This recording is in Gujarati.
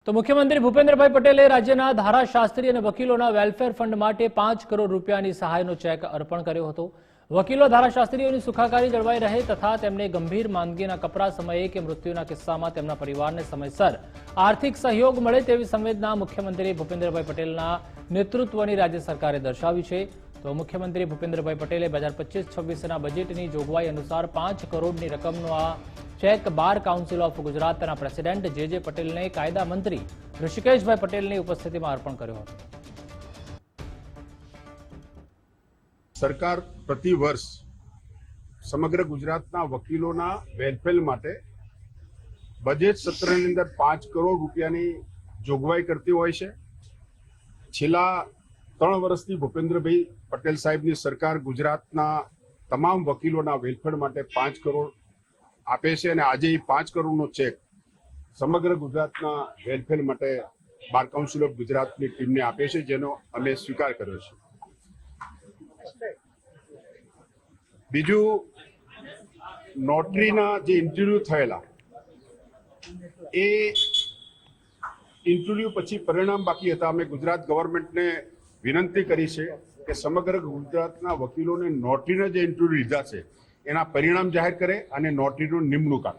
તો મુખ્યમંત્રી ભૂપેન્દ્રભાઈ પટેલે રાજ્યના ધારાશાસ્ત્રી અને વકીલોના વેલફેર ફંડ માટે 5 કરોડ રૂપિયાની સહાયનો ચેક અર્પણ કર્યો હતો। વકીલો ધારાશાસ્ત્રીઓની સુખાકારી જળવાઈ રહે તથા તેમને ગંભીર માંદગીના કપરા સમયે કે મૃત્યુના કિસ્સામાં તેમના પરિવારને સમયસર આર્થિક સહયોગ મળે તેવી સંવેદના મુખ્યમંત્રી ભૂપેન્દ્રભાઈ પટેલના નેતૃત્વની રાજ્ય સરકારે દર્શાવી છે। તો મુખ્યમંત્રી ભૂપેન્દ્રભાઈ પટેલે 2025-26ના બજેટની જોગવાઈ અનુસાર 5 કરોડની રકમનો આ ચેક બાર કાઉન્સિલ ઓફ ગુજરાતના પ્રેસિડેન્ટ જે પટેલને કાયદા મંત્રી ઋષિકેશભાઈ પટેલની ઉપસ્થિતિમાં અર્પણ કર્યો હતો। સરકાર પ્રતિ વર્ષ સમગ્ર ગુજરાતના વકીલોના વેલફેર માટે બજેટ સત્રની અંદર 5 કરોડ રૂપિયાની જોગવાઈ કરતી હોય છે। છેલ્લા 3 વર્ષથી ભૂપેન્દ્રભાઈ પટેલ સાહેબની સરકાર ગુજરાતના તમામ વકીલોના વેલફેર માટે 5 કરોડ આપે છે અને આજે એ 5 કરોડનો ચેક સમગ્ર ગુજરાતના વેલફેર માટે બાર કાઉન્સિલ ઓફ ગુજરાતની ટીમને આપે છે, જેનો અમે સ્વીકાર કર્યો છે। બીજું, નોટરીના જે ઇન્ટરવ્યુ થયેલા એ ઇન્ટરવ્યુ પછી પરિણામ બાકી હતા। અમે ગુજરાત ગવર્મેન્ટને વિનંતી કરી છે કે સમગ્ર ગુજરાતના વકીલોને નોટરીના જે ઇન્ટરવ્યુ લીધા છે એના પરિણામ જાહેર કરે અને નોટરીનું નિમણૂક આપે।